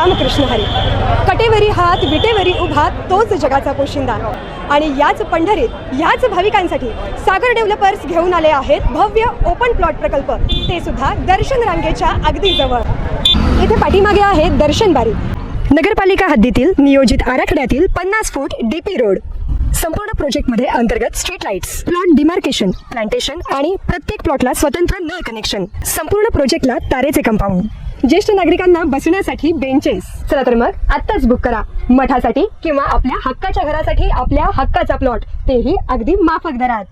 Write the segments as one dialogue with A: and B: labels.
A: रामकृष्ण हरी. कटेवरी हात विटेवरी उभा तोच जगाचा पोशिंदा. आणि याच पंढरीत याच भाविकांसाठी सागर डेव्हलपर्स घेऊन आले आहेत भव्य ओपन प्लॉट प्रकल्प, ते सुद्धा दर्शन रांगेच्या अगदी जवळ. इथे पाठीमागे आहे दर्शन बारी. नगरपालिका हद्दीतील नियोजित आराखड्यातील 50 फूट डीपी रोड. संपूर्ण प्रोजेक्टमध्ये अंतर्गत street lights, plot demarcation, plantation आणि प्रत्येक प्लॉटला स्वतंत्र नळ कनेक्शन. संपूर्ण प्रोजेक्टला तारेचे कंपाऊंड. ज्येष्ठ नागरिकांना बसण्यासाठी बेंचेस. चला तर मग आत्ताच बुक करा मठासाठी किंवा आपल्या हक्काच्या घरासाठी आपल्या हक्काचा प्लॉट, तेही अगदी माफक दरात.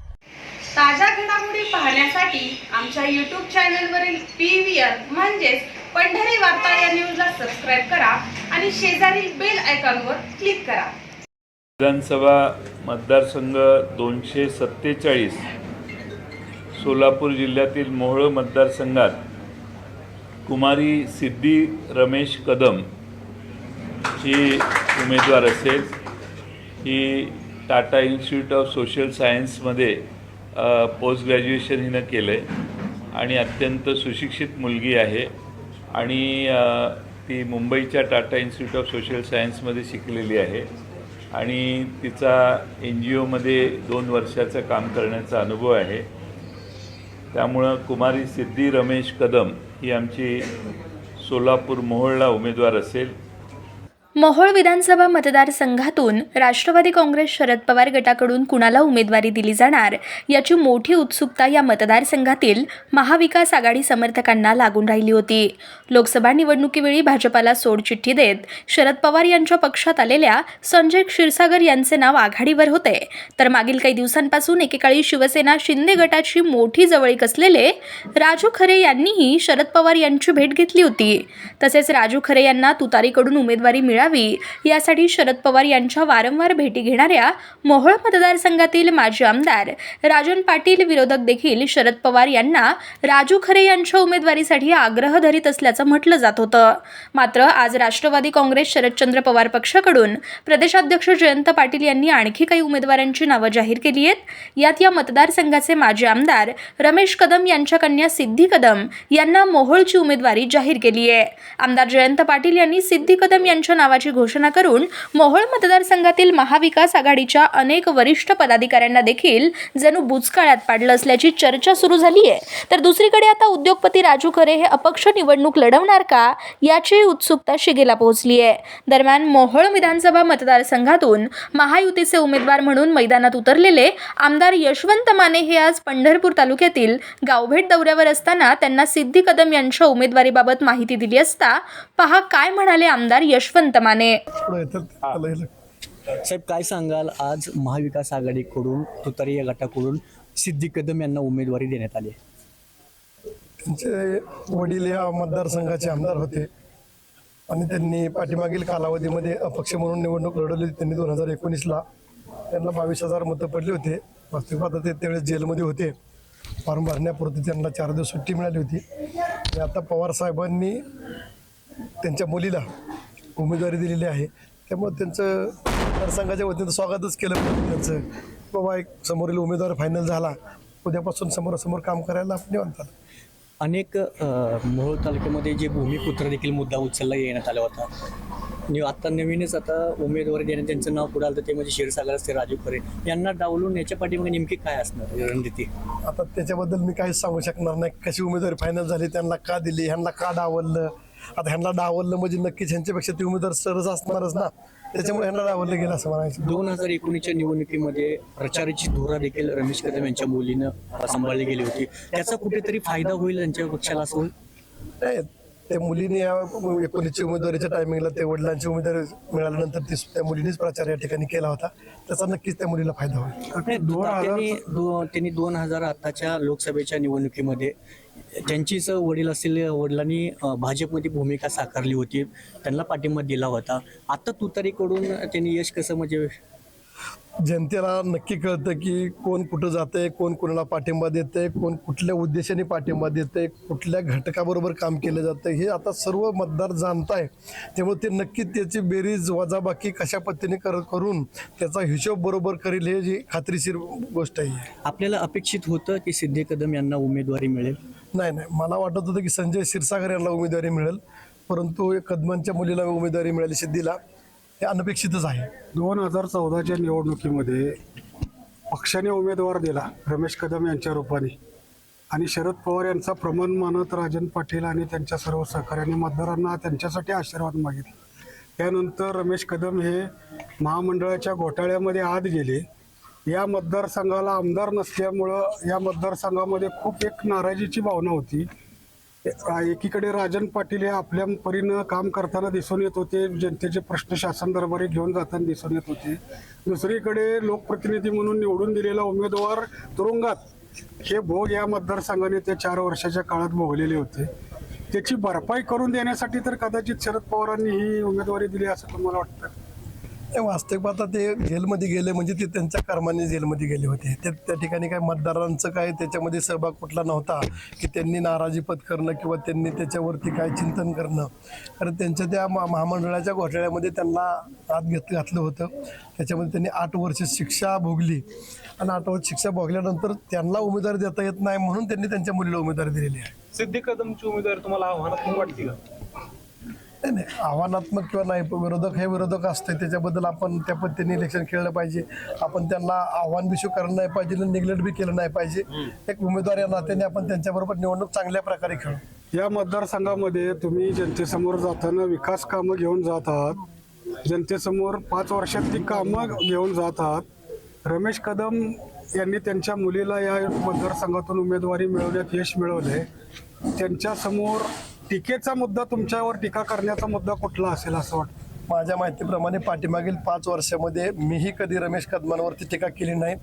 B: ताज्या घडामोडी पाहण्यासाठी आमच्या YouTube चॅनलवरील PVR म्हणजेच पंढरी वार्ता या न्यूजला सबस्क्राईब करा आणि शेजारील बेल आयकॉनवर क्लिक करा.
C: विधानसभा मतदारसंघ 247 सोलापूर जिल्ह्यातील मोहोळ मतदारसंघात कुमारी सिद्धी रमेश कदम ही उमेदवार असेल. ही टाटा इन्स्टिट्यूट ऑफ सोशल सायन्समध्ये पोस्ट ग्रॅज्युएशन हिनं केलं आहे आणि अत्यंत सुशिक्षित मुलगी आहे आणि ती मुंबईच्या टाटा इन्स्टिट्यूट ऑफ सोशल सायन्समध्ये शिकलेली आहे आणि तिचा NGOमध्ये 2 वर्षाचं काम करण्याचा अनुभव आहे. त्यामुळं कुमारी सिद्धी रमेश कदम ही आमची सोलापूर मोहोळला उमेदवार असेल.
D: मोहोळ विधानसभा मतदारसंघातून राष्ट्रवादी काँग्रेस शरद पवार गटाकडून कुणाला उमेदवारी दिली जाणार याची मोठी उत्सुकता या मतदारसंघातील महाविकास आघाडी समर्थकांना लागून राहिली होती. लोकसभा निवडणुकीवेळी भाजपाला सोडचिठ्ठी देत शरद पवार यांच्या पक्षात आलेल्या संजय क्षीरसागर यांचे नाव आघाडीवर होते, तर मागील काही दिवसांपासून एकेकाळी शिवसेना शिंदे गटाची मोठी जवळीक असलेले राजू खरे यांनीही शरद पवार यांची भेट घेतली होती. तसेच राजू खरे यांना तुतारीकडून उमेदवारी मिळावी यासाठी शरद पवार यांच्या वारंवार भेटी घेणाऱ्या मोहोळ मतदारसंघातील माजी आमदार राजन पाटील विरोधक देखील शरद पवार यांना राजू खरे यांच्या उमेदवारीसाठी आग्रह धरीत असल्याचं म्हटलं जात होतं. मात्र आज राष्ट्रवादी काँग्रेस शरदचंद्र पवार पक्षाकडून प्रदेशाध्यक्ष जयंत पाटील यांनी आणखी काही उमेदवारांची नावं जाहीर केली आहेत. यात या मतदारसंघाचे माजी आमदार रमेश कदम यांच्या कन्या सिद्धी कदम यांना मोहोळची उमेदवारी जाहीर केली आहे. आमदार जयंत पाटील यांनी सिद्धी कदम यांच्या नावाची घोषणा करून मोहोळ मतदारसंघातील महाविकास आघाडीच्या अनेक वरिष्ठ पदाधिकाऱ्यांना देखील जणू बुचकाळ्यात पाडलं असल्याची चर्चा सुरू झाली आहे. तर दुसरीकडे आता उद्योगपती राजू खरे हे अपक्ष निवडणूक लढवणार का याची उत्सुकता शिगेला पोहोचली आहे. दरम्यान मोहोळ विधानसभा मतदारसंघातून महायुतीचे उमेदवार म्हणून मैदानात उतरलेले आमदार यशवंत माने हे आज पंढरपूर तालुक्यातील गावभेट दौऱ्यावर असताना त्यांना सिद्धी कदम यांच्या उमेदवारीबाबत माहिती दिली असता पहा काय म्हणाले आमदार यशवंत माने.
E: साहेब काय सांगाल, आज महाविकास आघाडीकडून तुतारी या गटाकडून सिद्धी कदम यांना उमेदवारी देण्यात आली.
F: त्यांचे वडील या मतदारसंघाचे आमदार होते आणि त्यांनी पाठीमागील कालावधीमध्ये अपक्ष म्हणून निवडणूक लढवली. त्यांनी 2019ला त्यांना 22,000 मतं पडली होते. वास्तविक ते त्यावेळेस जेलमध्ये होते. फॉर्म भरण्यापुरती त्यांना 4 दिवस सुट्टी मिळाली होती. आणि आता पवार साहेबांनी त्यांच्या मुलीला उमेदवारी दिलेली आहे. त्यामुळे त्यांचं मतदारसंघाच्या वतीनं स्वागतच केलं पाहिजे. त्यांचं बाबा एक समोरील उमेदवार फायनल झाला, उद्यापासून समोरासमोर काम करायला आपण म्हणतात.
E: अनेक मोहोळ तालुक्यामध्ये जे भूमिपुत्र देखील मुद्दा उचलला येण्यात आला होता. आता नवीनच आता उमेदवारी देण्यात त्यांचं नाव पुढे आलं ते म्हणजे क्षीरसागर असते राजू खरे यांना डावलून याच्या पाठीमागे नेमकी काय असणार रणनीती? आता
F: त्याच्याबद्दल मी काहीच सांगू शकणार नाही. कशी उमेदवारी फायनल झाली, त्यांना का दिली, ह्यांना का डावललं. आता ह्यांना डावललं म्हणजे नक्कीच ह्यांच्यापेक्षा ते उमेदवार सरस असणारच ना, त्याच्यामुळे ह्यांना डावललं गेलं असं म्हणायचं.
E: 2019च्या निवडणुकीमध्ये प्रचाराची धोरा देखील रमेश कदम यांच्या मुलीनं सांभाळली गेली होती. त्याचा कुठेतरी फायदा होईल त्यांच्या पक्षाला असं होईल?
F: नाही, त्या मुलीने या 19च्या उमेदवारीच्या टायमिंगला ते वडिलांची उमेदवारी मिळाल्यानंतर त्या मुलीनेच प्रचार या ठिकाणी केला होता. त्याचा नक्कीच त्या मुलीला फायदा होईल.
E: त्यांनी 2000 आताच्या लोकसभेच्या निवडणुकीमध्ये त्यांचीच वडील असलेल्या वडिलांनी भाजपमध्ये भूमिका साकारली होती, त्यांना पाठिंबा दिला होता. आता तुतारीकडून त्यांनी यश कसं म्हणजे
F: जनतेला नक्की कळतं की कोण कुठं जातंय, कोण कोणाला पाठिंबा देतंय, कोण कुठल्या उद्देशाने पाठिंबा देतंय, कुठल्या घटकाबरोबर काम केलं जातं हे आता सर्व मतदार जाणताय. त्यामुळे ते नक्की त्याची बेरीज वजाबाकी कशा पद्धतीने करून त्याचा हिशोब बरोबर करेल हे जी खात्रीशीर गोष्ट आहे.
E: आपल्याला अपेक्षित होतं की सिद्धी कदम यांना उमेदवारी मिळेल?
F: नाही, मला वाटत होतं की संजय क्षीरसागर यांना उमेदवारी मिळेल, परंतु कदमांच्या मुलीला उमेदवारी मिळाली सिद्धीला हे अनपेक्षितच आहे.
G: 2014च्या निवडणुकीमध्ये पक्षाने उमेदवार दिला रमेश कदम यांच्या रूपाने आणि शरद पवार यांचा प्रमाण मानत राजन पाटील आणि त्यांच्या सर्व सहकाऱ्यांनी मतदारांना त्यांच्यासाठी आशीर्वाद मागितला. त्यानंतर रमेश कदम हे महामंडळाच्या घोटाळ्यामध्ये आत गेले. या मतदारसंघाला आमदार नसल्यामुळं या मतदारसंघामध्ये खूप एक नाराजीची भावना होती. एकीकडे राजन पाटील हे आपल्या परीनं काम करताना दिसून येत होते, जनतेचे प्रश्न शासन दरबारी घेऊन जाताना दिसून येत होते. दुसरीकडे लोकप्रतिनिधी म्हणून निवडून दिलेला उमेदवार तुरुंगात हे भोग या मतदारसंघाने ते 4 वर्षाच्या काळात भोगलेले होते. त्याची भरपाई करून देण्यासाठी तर कदाचित शरद पवारांनी ही उमेदवारी दिली असं तुम्हाला वाटतं?
F: वास्तविक पाहता ते जेलमध्ये गेले म्हणजे ते त्यांच्या कर्माने जेलमध्ये गेले होते. त्या ठिकाणी काय मतदारांचं काय त्याच्यामध्ये सहभाग कुठला नव्हता की त्यांनी नाराजी पत्करणं किंवा त्यांनी त्याच्यावरती काय चिंतन करणं. कारण त्यांच्या त्या महामंडळाच्या घोटाळ्यामध्ये त्यांना आत घातलं होतं. त्याच्यामध्ये त्यांनी 8 वर्ष शिक्षा भोगली आणि 8 वर्ष शिक्षा भोगल्यानंतर त्यांना उमेदवारी देता येत नाही म्हणून त्यांनी त्यांच्या मुलीला उमेदवारी दिलेली आहे.
H: सिद्धी कदमची उमेदवारी तुम्हाला आव्हानात्मक वाटते का?
F: नाही आव्हानात्मक किंवा नाही, विरोधक हे विरोधक असते त्याच्याबद्दल आपण त्या पद्धतीने इलेक्शन खेळलं पाहिजे. आपण त्यांना आव्हान बी स्वीकारलं नाही पाहिजे आणि निग्लेक्ट बी केलं नाही पाहिजे. एक उमेदवार या नात्याने आपण त्यांच्याबरोबर निवडणूक चांगल्या प्रकारे खेळू.
G: या मतदारसंघामध्ये तुम्ही जनतेसमोर जाताना विकास कामं घेऊन जात आहात, जनतेसमोर 5 वर्षातली कामं घेऊन जात आहात. रमेश कदम यांनी त्यांच्या मुलीला या मतदारसंघातून उमेदवारी मिळवण्यात यश मिळवले. त्यांच्यासमोर टीकेचा मुद्दा, तुमच्यावर टीका करण्याचा मुद्दा कुठला असेल असं वाटतं?
F: माझ्या माहितीप्रमाणे पाठीमागील 5 वर्षामध्ये मीही कधी रमेश कदमांवरती टीका केली नाही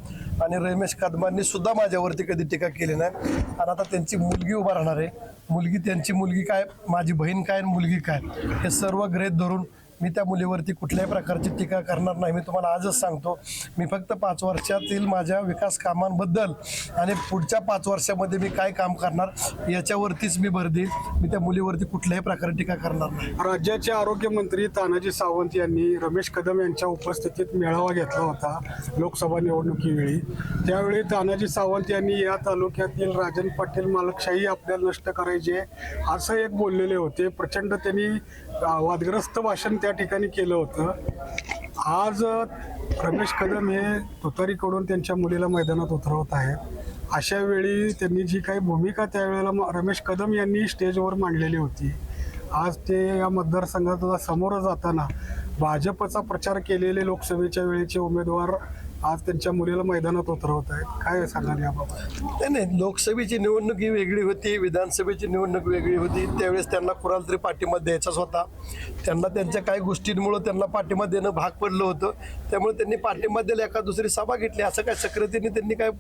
F: आणि रमेश कदमांनी सुद्धा माझ्यावरती कधी टीका केली नाही. आणि आता त्यांची मुलगी उभा राहणार आहे. त्यांची मुलगी काय, माझी बहीण काय आणि मुलगी काय हे सर्व गृहीत धरून मी त्या मुलीवरती कुठल्याही प्रकारची टीका करणार नाही. मी तुम्हाला आजच सांगतो, मी फक्त 5 वर्षातील माझ्या विकास कामांबद्दल आणि पुढच्या 5 वर्षामध्ये मी काय काम करणार याच्यावरतीच मी भर देईन. मी त्या मुलीवरती कुठल्याही प्रकारे टीका करणार नाही.
G: राज्याचे आरोग्यमंत्री तानाजी सावंत यांनी रमेश कदम यांच्या उपस्थितीत मेळावा घेतला होता लोकसभा निवडणुकीवेळी. त्यावेळी तानाजी सावंत यांनी या तालुक्यातील राजन पाटील मालकशाही आपल्याला नष्ट करायची असं एक बोललेले होते. प्रचंड त्यांनी वादग्रस्त भाषण त्या ठिकाणी केलं होतं. आज रमेश कदम हे तुतारीकडून त्यांच्या मुलीला मैदानात उतरवत आहेत. अशा वेळी त्यांनी जी काही भूमिका त्यावेळेला रमेश कदम यांनी स्टेजवर मांडलेली होती, आज ते या मतदारसंघात समोर जाताना भाजपचा प्रचार केलेले लोकसभेच्या वेळेचे उमेदवार आज त्यांच्या मुलीला मैदानात उतरवत आहेत. काय सांगाल याबाबत?
F: नाही, लोकसभेची निवडणूक ही वेगळी होती, विधानसभेची निवडणूक वेगळी होती. त्यावेळेस त्यांना कुणाला तरी पाठिंबा द्यायचाच होता. त्यांना त्यांच्या काही गोष्टींमुळं त्यांना पाठिंबा देणं भाग पडलं होतं. त्यामुळे त्यांनी पाठिंबा दिला, एका दुसरी सभा घेतली. असं काय सक्रियतेने त्यांनी काय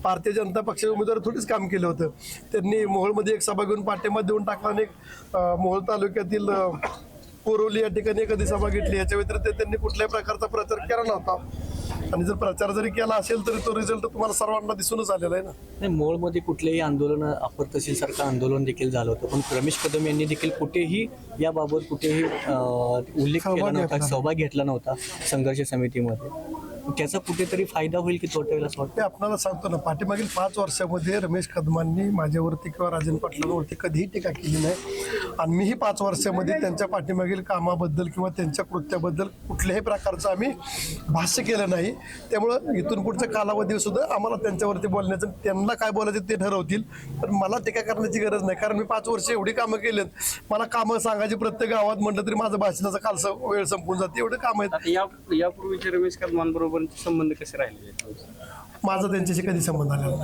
F: भारतीय जनता पक्षाचे उमेदवार थोडीच काम केलं होतं. त्यांनी मोहोळमध्ये एक सभा घेऊन पाठिंबा देऊन टाकला आणि मोहोळ तालुक्यातील कोरोली या ठिकाणी एखादी सभा घेतली. याच्या व्यतिरिक्त त्यांनी कुठल्याही प्रकारचा प्रचार केला नव्हता. आणि जर प्रचार जरी केला असेल तरी तो रिझल्ट तुम्हाला सर्वांना दिसूनच आलेला आहे ना.
E: नाही, मोळमध्ये कुठलेही आंदोलन अपर तहसीलसारखं आंदोलन देखील झालं होतं, पण रमेश कदम यांनी देखील कुठेही याबाबत कुठेही उल्लेख केला नव्हता, सहभाग घेतला नव्हता संघर्ष समितीमध्ये. त्याचा कुठेतरी फायदा होईल की तोटा होईल असं वाटतं?
F: मी आपल्याला सांगतो ना, पाठीमागील 5 वर्षामध्ये रमेश कदमांनी माझ्यावरती किंवा राजन पाटलांवरती कधीही टीका केली नाही. आणि मीही 5 वर्षामध्ये त्यांच्या पाठीमागील कामाबद्दल किंवा त्यांच्या कृत्याबद्दल कुठल्याही प्रकारचं आम्ही भाष्य केलं नाही. त्यामुळं इथून पुढच्या कालावधीत सुद्धा आम्हाला त्यांच्यावरती बोलण्याचं, त्यांना काय बोलायचं ते ठरवतील. पण मला टीका करण्याची गरज नाही, कारण मी 5 वर्ष एवढी कामं केलेत. मला कामं सांगायची प्रत्येक गावात म्हटलं तरी माझं भाषणाचा काल वेळ संपून जाते. एवढे काम आहेत.
H: यापूर्वीचे रमेश कदमांबरोबर संबंध कसे राहिले?
F: माझा त्यांच्याशी कधी संबंध आलेला नाही.